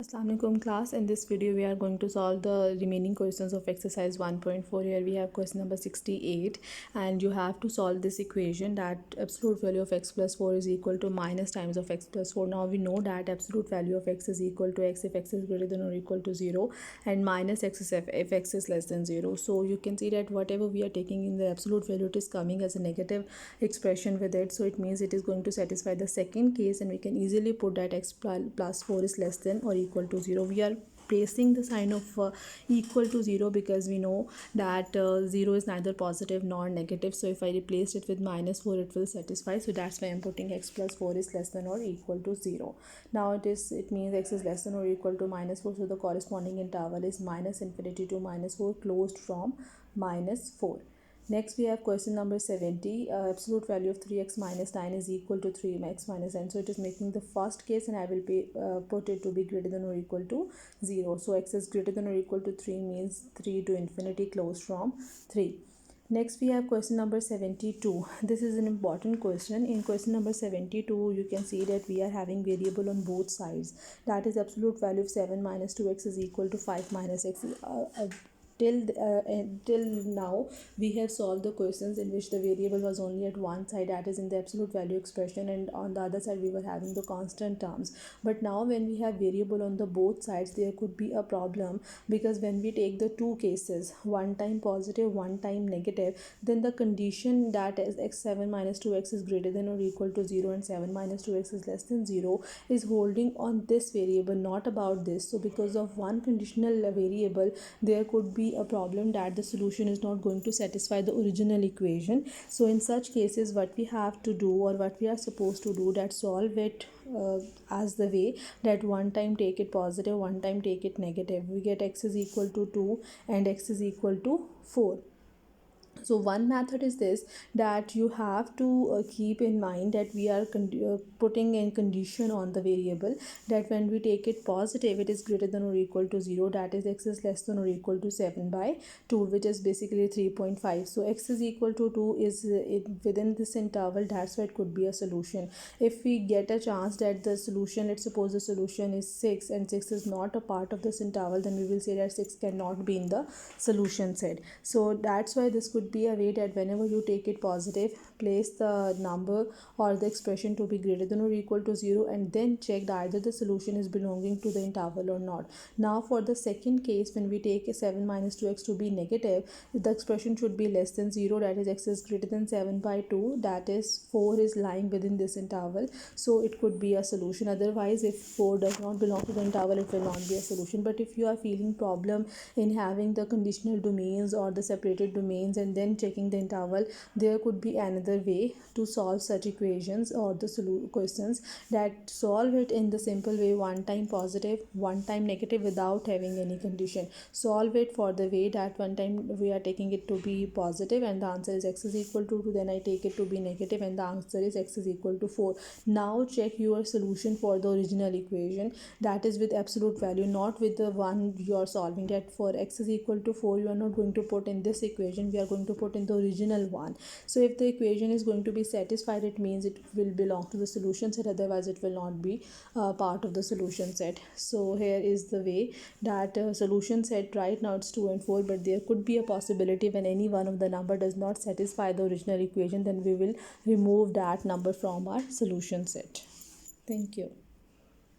Assalamualaikum class. In this video we are going to solve the remaining questions of exercise 1.4. Here we have question number 68 and you have to solve this equation that absolute value of x plus 4 is equal to minus times of x plus 4. Now we know that absolute value of x is equal to x if x is greater than or equal to 0 and minus x is if x is less than 0. So you can see that whatever we are taking in the absolute value, it is coming as a negative expression with it. So it means it is going to satisfy the second case, and we can easily put that x plus 4 is less than or equal to 0. We are placing the sign of equal to 0 because we know that 0 is neither positive nor negative. So if I replace it with minus 4, it will satisfy. So that's why I'm putting x plus 4 is less than or equal to 0. Now it means x is less than or equal to minus 4. So the corresponding interval is minus infinity to minus 4 closed from minus 4. Next we have question number 70. Absolute value of 3x minus 9 is equal to 3x minus 9. So it is making the first case, and I will put it to be greater than or equal to 0. So x is greater than or equal to 3 means 3 to infinity closed from 3. Next we have question number 72. This is an important question. In question number 72 you can see that we are having variable on both sides. That is absolute value of 7 minus 2x is equal to 5 minus x. Till now we have solved the questions in which the variable was only at one side, that is in the absolute value expression, and on the other side we were having the constant terms. But now when we have variable on the both sides, there could be a problem, because when we take the two cases, one time positive, one time negative, then the condition that is x7 minus 2x is greater than or equal to 0 and 7 minus 2x is less than 0 is holding on this variable, not about this. So because of one conditional variable, there could be a problem that the solution is not going to satisfy the original equation. So in such cases what we have to do, or what we are supposed to do, that solve it as the way that one time take it positive, one time take it negative. We get x is equal to 2 and x is equal to 4. So one method is this, that you have to keep in mind that we are putting a condition on the variable, that when we take it positive, it is greater than or equal to 0, that is x is less than or equal to 7 by 2, which is basically 3.5. So x is equal to 2 is within this interval, that's why it could be a solution. If we get a chance that the solution, let's suppose the solution is 6 and 6 is not a part of this interval, then we will say that 6 cannot be in the solution set. So that's why this could be a way that whenever you take it positive, place the number or the expression to be greater than or equal to 0, and then check that either the solution is belonging to the interval or not. Now for the second case, when we take a 7 minus 2x to be negative, the expression should be less than 0, that is x is greater than 7 by 2, that is 4 is lying within this interval, so it could be a solution. Otherwise, if 4 does not belong to the interval, it will not be a solution. But if you are feeling problem in having the conditional domains or the separated domains and then checking the interval, there could be another way to solve such equations or the questions, that solve it in the simple way, one time positive, one time negative, without having any condition. Solve it for the way that one time we are taking it to be positive and the answer is x is equal to 2, then I take it to be negative and the answer is x is equal to 4. Now check your solution for the original equation, that is with absolute value, not with the one you are solving. That for x is equal to 4, you are not going to put in this equation, we are going to put in the original one. So if the equation is going to be satisfied, it means it will belong to the solution set, otherwise it will not be part of the solution set. So here is the way that solution set right now it's 2 and 4, but there could be a possibility when any one of the number does not satisfy the original equation, then we will remove that number from our solution set. Thank you.